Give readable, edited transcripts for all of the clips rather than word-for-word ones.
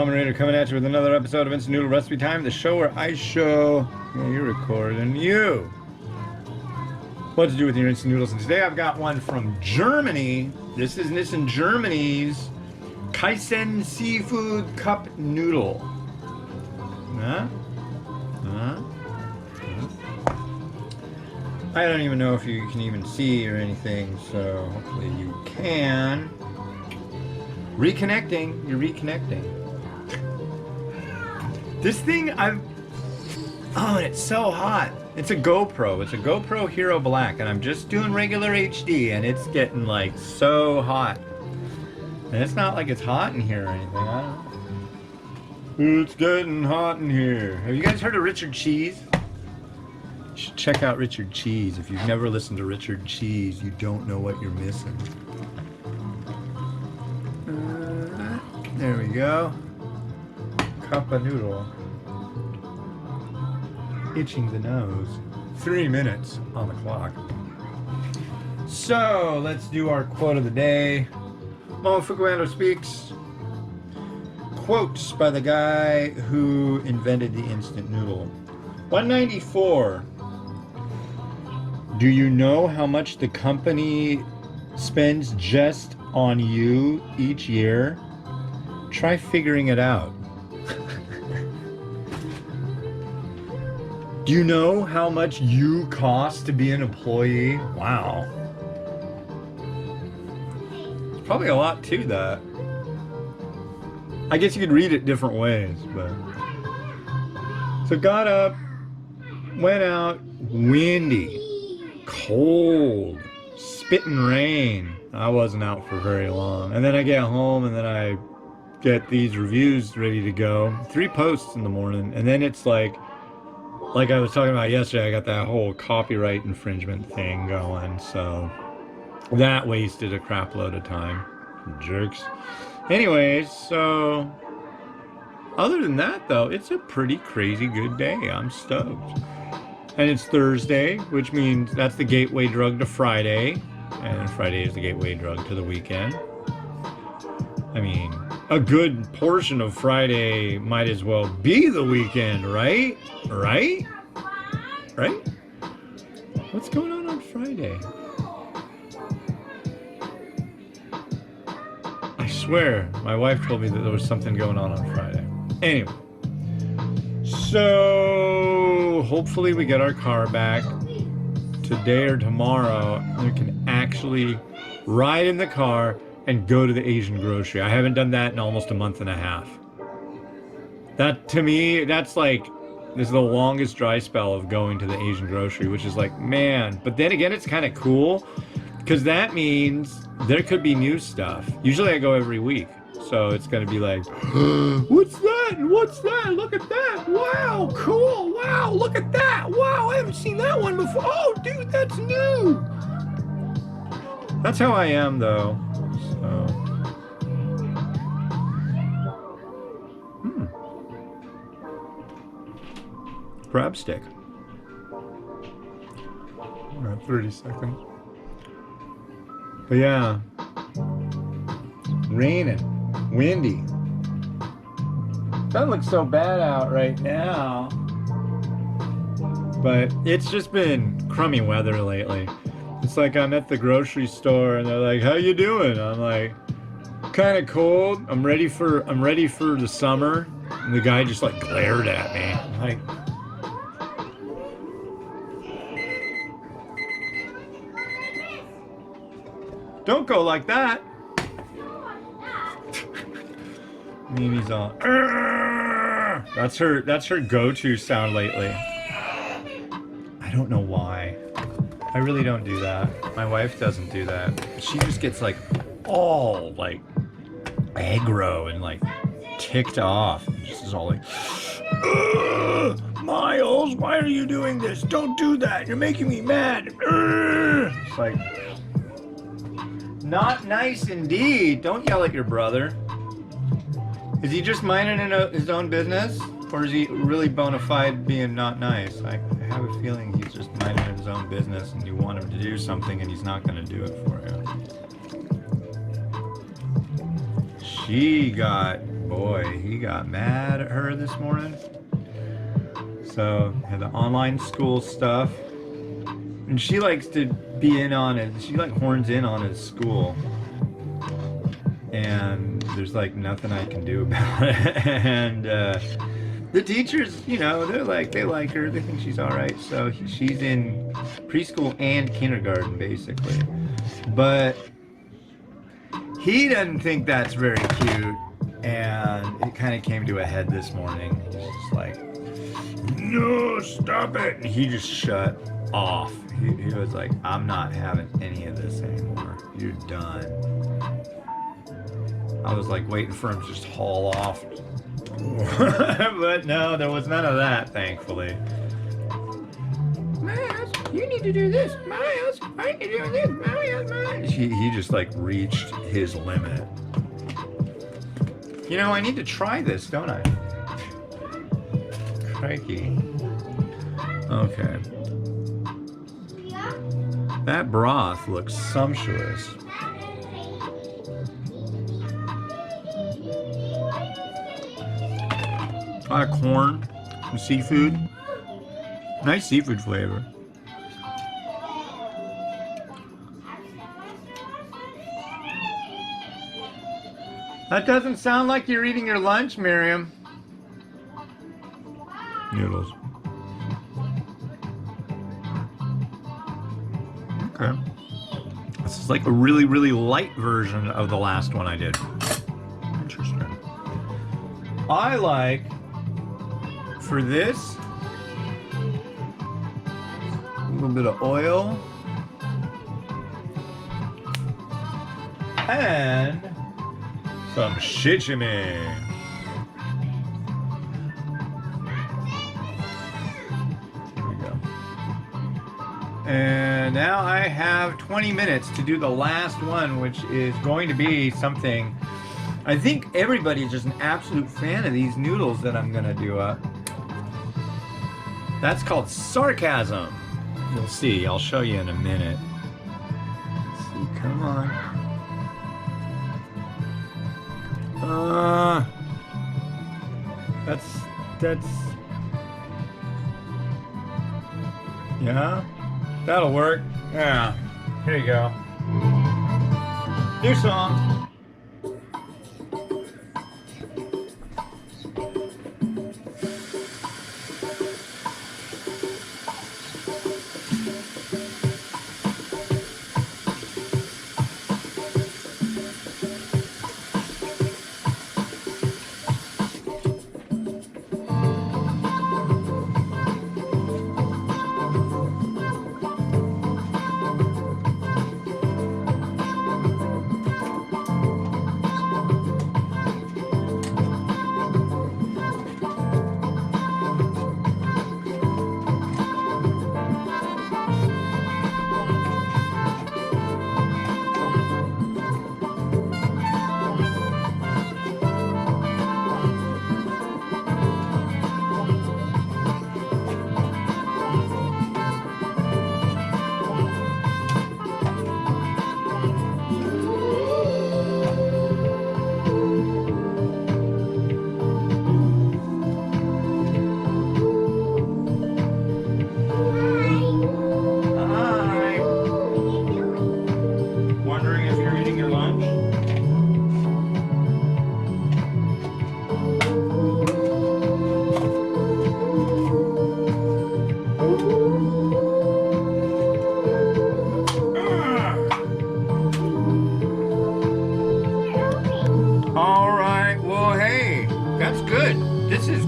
Ramen coming at you with another episode of Instant Noodle Recipe Time, the show where I show you record and you what to do with your instant noodles. And today I've got one from Germany. This is Nissin Germany's Kaisen Seafood Cup Noodle. I don't even know if you can even see or anything, so hopefully you can. Reconnecting. You're reconnecting. This thing, and it's so hot. It's a GoPro. It's a GoPro Hero Black, and I'm just doing regular HD, and it's getting like so hot. And it's not like it's hot in here or anything. I don't know. It's getting hot in here. Have you guys heard of Richard Cheese? You should check out Richard Cheese. If you've never listened to Richard Cheese, you don't know what you're missing. There we go. Cup of noodle. Itching the nose. 3 minutes on the clock. So, let's do our quote of the day. Mo Fukuano speaks. Quotes by the guy who invented the instant noodle. 194. Do you know how much the company spends just on you each year? Try figuring it out. Do you know how much you cost to be an employee? Wow. There's probably a lot to that. I guess you could read it different ways, but... So got up, went out, windy, cold, spitting rain. I wasn't out for very long. And then I get home and then I get these reviews ready to go. 3 posts in the morning, and then it's like I was talking about yesterday, I got that whole copyright infringement thing going, so that wasted a crap load of time. Jerks. Anyways, so other than that though, it's a pretty crazy good day. I'm stoked. And it's Thursday, which means that's the gateway drug to Friday, and Friday is the gateway drug to the weekend. I mean, a good portion of Friday might as well be the weekend, right? Right? What's going on Friday? I swear, my wife told me that there was something going on Friday. Anyway. So, hopefully we get our car back today or tomorrow, and we can actually ride in the car and go to the Asian grocery. I haven't done that in almost a month and a half. That, to me, that's like, this is the longest dry spell of going to the Asian grocery, which is like, man. But then again, it's kind of cool, because that means there could be new stuff. Usually I go every week, so it's gonna be like, what's that? What's that? Look at that! Wow, cool! Wow, look at that! Wow, I haven't seen that one before! Oh, dude, that's new! That's how I am, though. Crab stick. We're at 30 seconds. But yeah. Raining. Windy. Doesn't look so bad out right now. But it's just been crummy weather lately. It's like I'm at the grocery store and they're like, how you doing? I'm like, kind of cold. I'm ready for the summer. And the guy just like glared at me. I'm like, don't go like that. Mimi's all, that's her go-to sound lately. I don't know why. I really don't do that. My wife doesn't do that. She just gets like all like aggro and like ticked off. And just is all like, Miles, why are you doing this? Don't do that. You're making me mad. It's like, not nice indeed. Don't yell at your brother. Is he just minding his own business? Or is he really bona fide being not nice? I have a feeling he's just minding his own business and you want him to do something and he's not going to do it for you. She got boy, he got mad at her this morning. So, had the online school stuff. And she likes to be in on it. She like horns in on his school. And there's like nothing I can do about it. And the teachers, you know, they like her. They think she's all right. So she's in preschool and kindergarten, basically. But he doesn't think that's very cute. And it kind of came to a head this morning. He's just like, no, stop it. And he just shut off. He was like, I'm not having any of this anymore. You're done. I was like waiting for him to just haul off. But no, there was none of that, thankfully. Miles, you need to do this. Miles, I need to do this. Miles. He just like reached his limit. You know, I need to try this, don't I? Crikey. Okay. That broth looks sumptuous. A lot of corn and seafood. Nice seafood flavor. That doesn't sound like you're eating your lunch, Miriam. Noodles. Okay. This is like a really, really light version of the last one I did. Interesting. I like, for this, a little bit of oil. And some shichimi. And now I have 20 minutes to do the last one, which is going to be something. I think everybody's just an absolute fan of these noodles that I'm gonna do up. That's called sarcasm. You'll see, I'll show you in a minute. Let's see, come on. That's, yeah. That'll work. Yeah. Here you go. New song.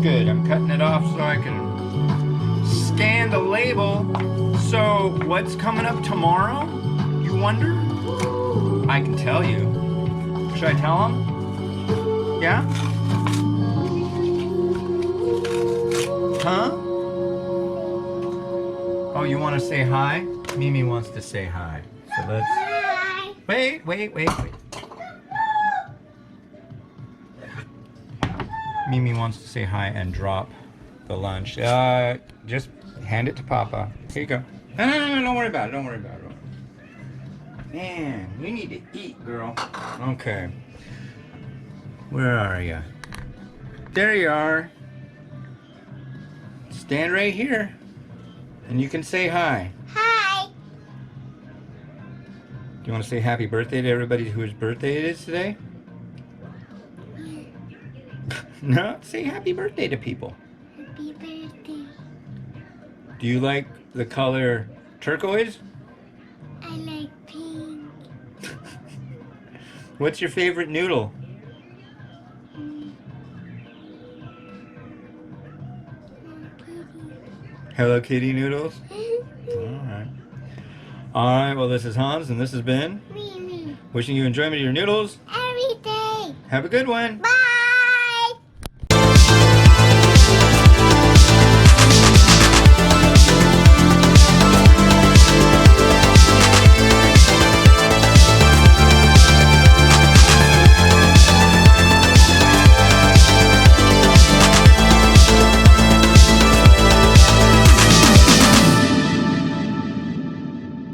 Good. I'm cutting it off so I can scan the label. So, what's coming up tomorrow? You wonder? I can tell you. Should I tell them? Yeah? Huh? Oh, you want to say hi? Mimi wants to say hi. So let's... Hi. Wait. Mimi wants to say hi and drop the lunch. Just hand it to Papa. Here you go. No, don't worry about it. Don't worry about it. Man, you need to eat, girl. Okay. Where are you? There you are. Stand right here. And you can say hi. Hi. Do you want to say happy birthday to everybody whose birthday it is today? No, say happy birthday to people. Happy birthday. Do you like the color turquoise? I like pink. What's your favorite noodle? Hello Kitty noodles? Alright. Alright, well this is Hans and this has been Mimi. wishing you enjoyment of your noodles. Every day. Have a good one. Bye.